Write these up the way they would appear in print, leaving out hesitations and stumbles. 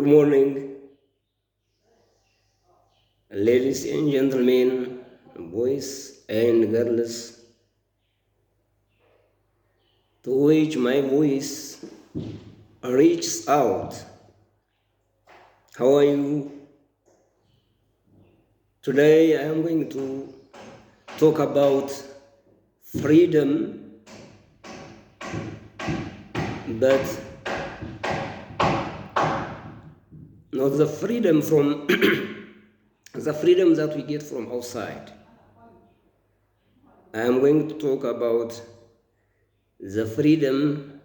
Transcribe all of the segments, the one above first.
morning, ladies and gentlemen, boys and girls, to which my voice reaches out. How are you? Today I am going to talk about freedom, but not the freedom from the freedom that we get from outside. I am going to talk about the freedom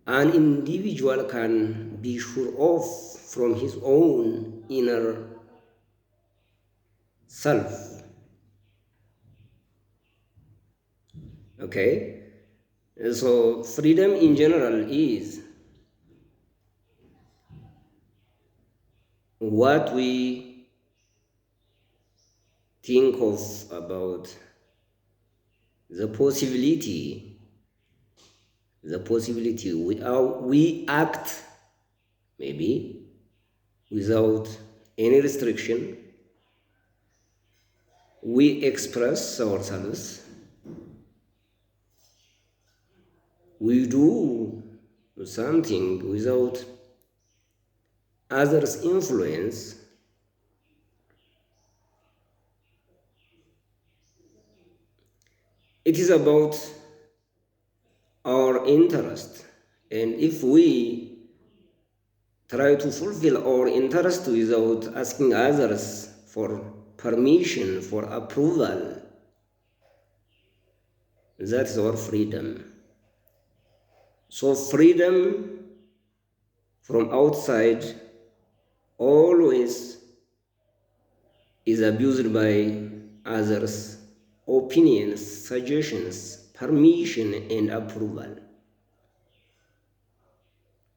an individual can be sure of from his own inner self. Okay? So, freedom in general is what we think of about the possibility we act maybe without any restriction, we express ourselves, we do something without others' influence. It is about our interest, and if we try to fulfill our interest without asking others for permission, for approval, that is our freedom. So freedom from outside always is abused by others' opinions, suggestions, permission, and approval.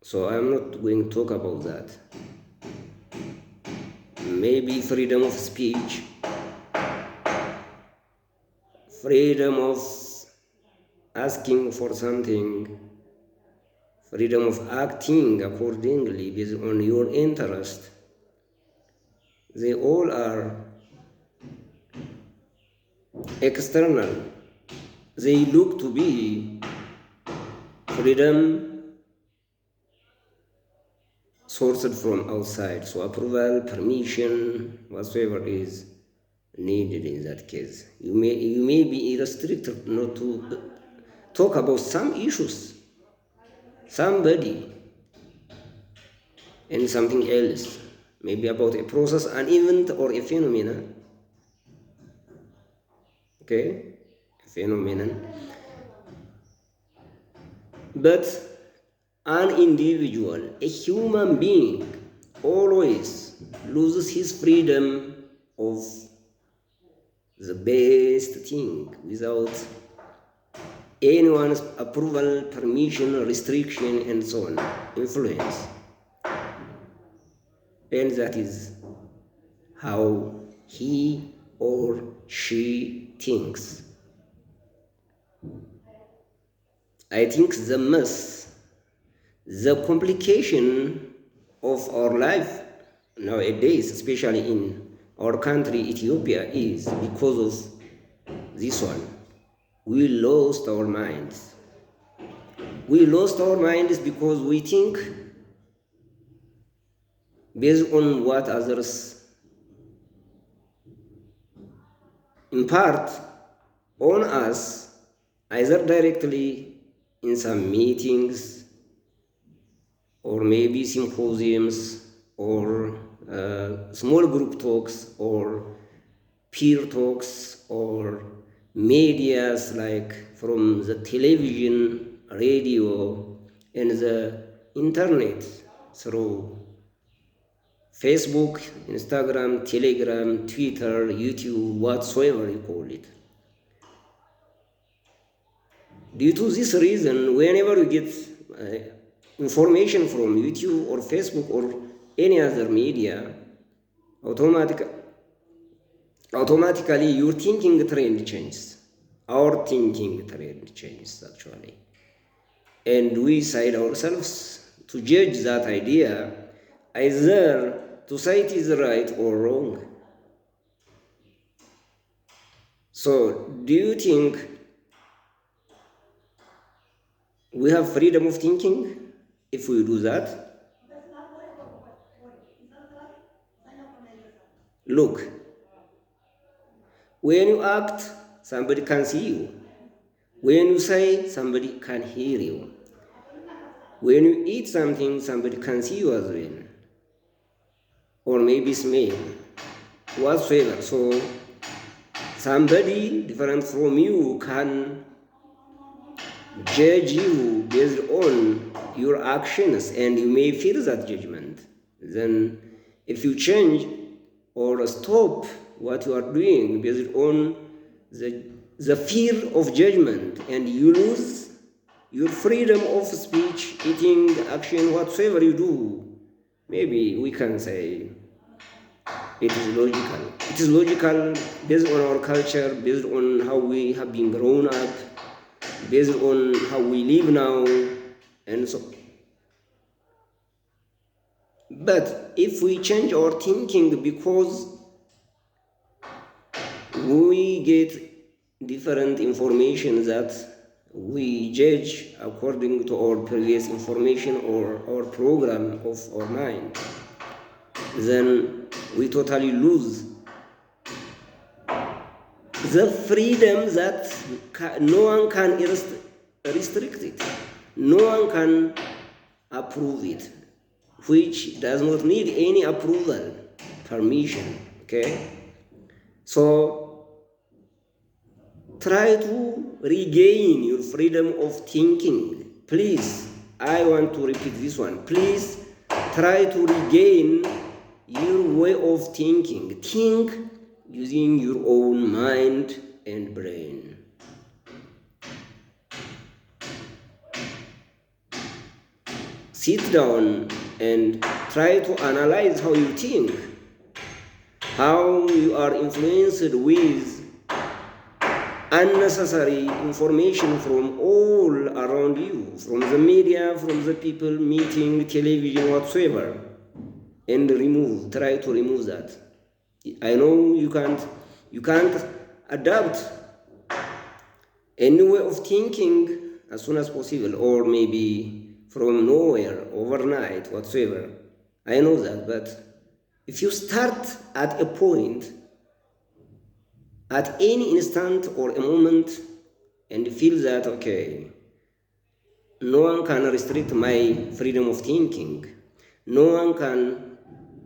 So I'm not going to talk about that. Maybe freedom of speech, freedom of asking for something, freedom of acting accordingly based on your interest. They all are external. They look to be freedom sourced from outside. So approval, permission, whatsoever is needed in that case. You may be restricted not to talk about some issues, somebody, and something else, maybe about a process, an event, or a phenomenon. Okay, a phenomenon. But an individual, a human being, always loses his freedom of the best thing without anyone's approval, permission, restriction, and so on, influence. And that is how he or she thinks. I think the complication of our life nowadays, especially in our country, Ethiopia, is because of this one. We lost our minds. We lost our minds because we think based on what others impart on us, either directly in some meetings or maybe symposiums or small group talks or peer talks or medias like from the television, radio, and the internet through Facebook, Instagram, Telegram, Twitter, YouTube, whatsoever you call it. Due to this reason, whenever you get information from YouTube or Facebook or any other media, automatically your thinking trend changes. Our thinking trend changes actually. And we decide ourselves to judge that idea either to say it is right or wrong. So, do you think we have freedom of thinking if we do that? Look, when you act, somebody can see you. When you say, somebody can hear you. When you eat something, somebody can see you as well, or maybe smell, whatsoever. So, somebody different from you can judge you based on your actions, and you may feel that judgment. Then, if you change or stop what you are doing based on the fear of judgment, and you lose your freedom of speech, eating, action, whatsoever you do, maybe we can say it is logical. It is logical based on our culture, based on how we have been grown up, based on how we live now, and so. But if we change our thinking because we get different information that we judge according to our previous information or our program of our mind, then we totally lose the freedom that no one can restrict it, no one can approve it, which does not need any approval, permission. Okay, so try to regain your freedom of thinking. Please, I want to repeat this one. Please try to regain your way of thinking. Think using your own mind and brain. Sit down and try to analyze how you think, how you are influenced with unnecessary information from all around you, from the media, from the people, meeting, television, whatsoever, and try to remove that. I know you can't adapt a new way of thinking as soon as possible, or maybe from nowhere, overnight, whatsoever. I know that, but if you start at a point, at any instant or a moment, and feel that, okay, no one can restrict my freedom of thinking, no one can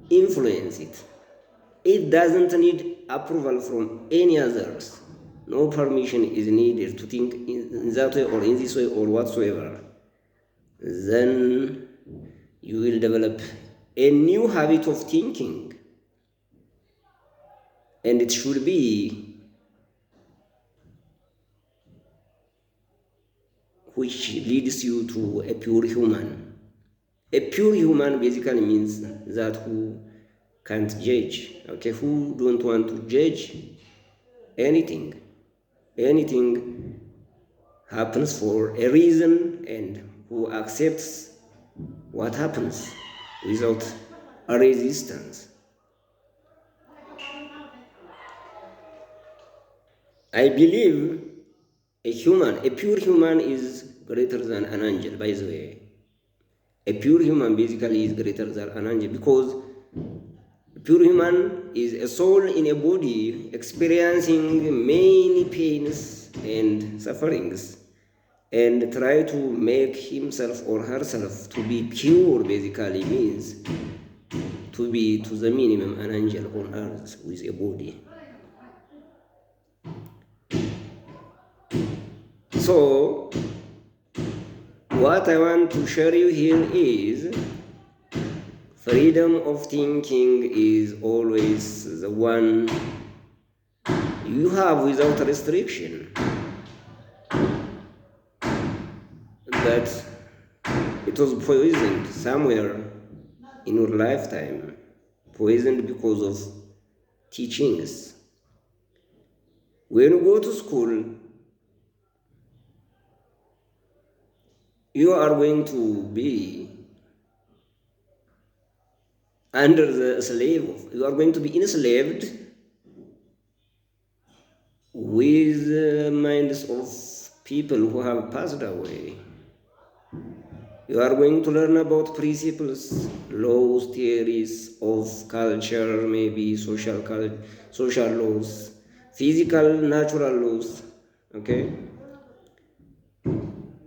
influence it, it doesn't need approval from any others, no permission is needed to think in that way or in this way or whatsoever, then you will develop a new habit of thinking, and it should be which leads you to a pure human. A pure human basically means that who can't judge, okay, who don't want to judge anything. Anything happens for a reason, and who accepts what happens without a resistance. I believe a pure human is greater than an angel, by the way. A pure human basically is greater than an angel, because a pure human is a soul in a body experiencing many pains and sufferings, and try to make himself or herself to be pure basically means to be to the minimum an angel on earth with a body. So what I want to share you here is freedom of thinking is always the one you have without restriction. But it was poisoned somewhere in your lifetime, poisoned because of teachings. When you go to school, you are going to be under the slave. You are going to be enslaved with the minds of people who have passed away. You are going to learn about principles, laws, theories of culture, maybe social laws, physical, natural laws. Okay?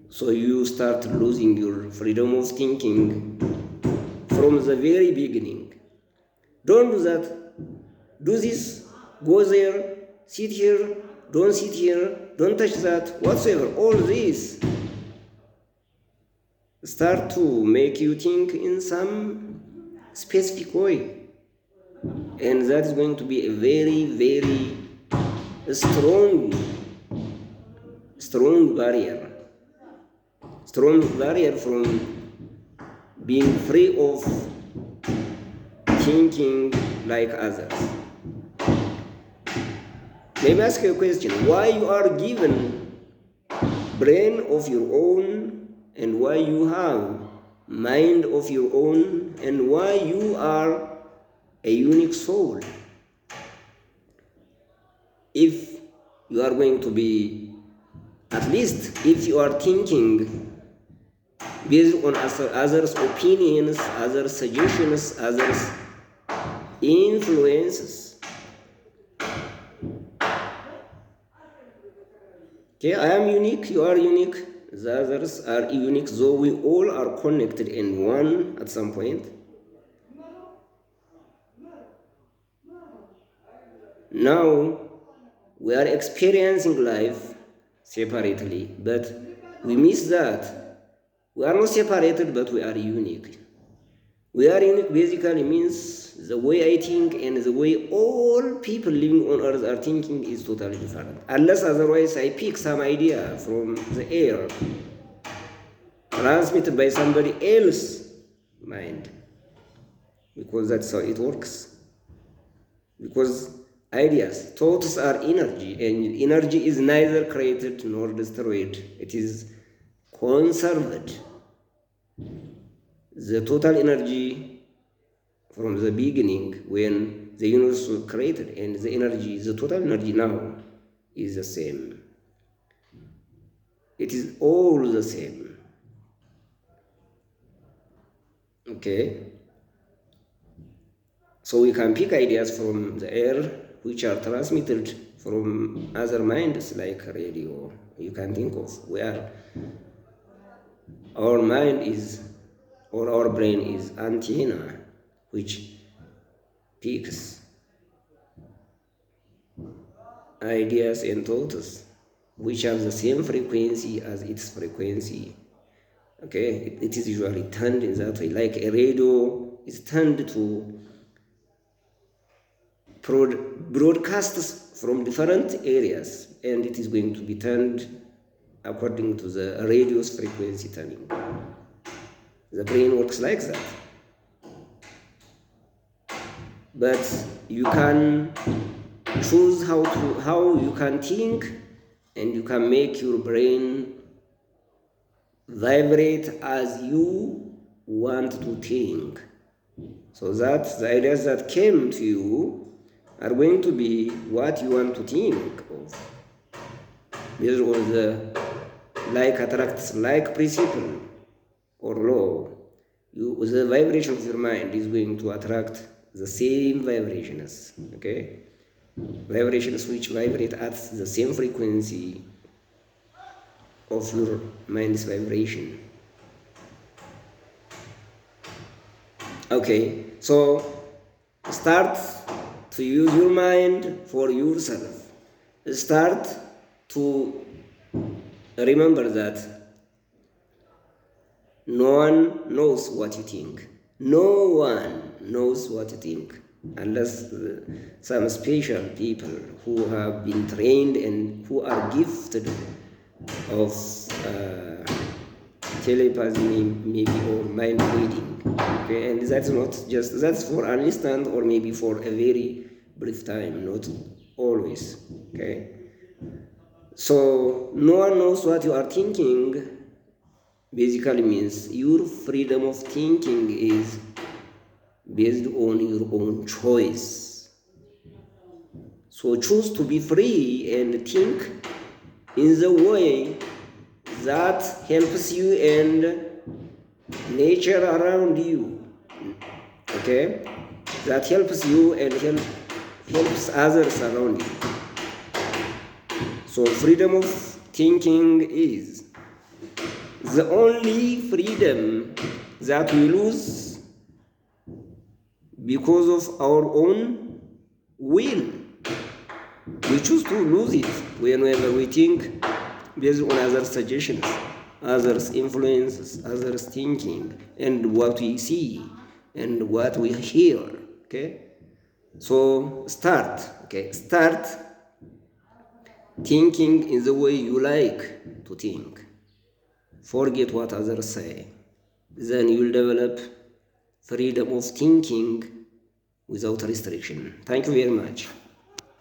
So you start losing your freedom of thinking from the very beginning. Don't do that. Do this, go there, sit here, don't sit here, don't touch that, whatsoever. All this start to make you think in some specific way. And that is going to be a very, very strong barrier. Strong barrier from being free of thinking like others. Let me ask you a question. Why you are given brain of your own, and why you have mind of your own, and why you are a unique soul? If you are going to be, at least if you are thinking based on others' opinions, others' suggestions, others' influences. Okay, I am unique, you are unique, the others are unique, though we all are connected in one at some point. Now, we are experiencing life separately, but we miss that. We are not separated, but we are unique. We are unique basically means the way I think and the way all people living on earth are thinking is totally different. Unless otherwise I pick some idea from the air, transmitted by somebody else's mind. Because that's how it works. Because ideas, thoughts are energy, and energy is neither created nor destroyed. It is conserved. The total energy from the beginning when the universe was created, and the energy, the total energy now is the same. It is all the same. Okay? So we can pick ideas from the air which are transmitted from other minds like radio. You can think of where our mind is, or our brain is antenna which picks ideas and thoughts which have the same frequency as its frequency. Okay, it is usually turned in that way, like a radio is turned to broadcasts from different areas, and it is going to be turned according to the radio's frequency turning. The brain works like that. But you can choose how you can think, and you can make your brain vibrate as you want to think. So that the ideas that came to you are going to be what you want to think of. Based on the like attracts like principle or law, the vibration of your mind is going to attract the same vibrations. Okay? Vibrations which vibrate at the same frequency of your mind's vibration. Okay, so start to use your mind for yourself. Start to remember that no one knows what you think. No one knows what you think, unless some special people who have been trained and who are gifted of telepathy, maybe, or mind reading. Okay, and that's not just, that's for an instant or maybe for a very brief time, not always. Okay, so no one knows what you are thinking basically means your freedom of thinking is based on your own choice. So choose to be free and think in the way that helps you and nature around you. Okay? That helps you and helps others around you. So freedom of thinking is the only freedom that we lose because of our own will. We choose to lose it whenever we think based on others' suggestions, others' influences, others' thinking, and what we see and what we hear. Okay? So start thinking in the way you like to think. Forget what others say. Then you'll develop freedom of thinking without restriction. Thank you very much.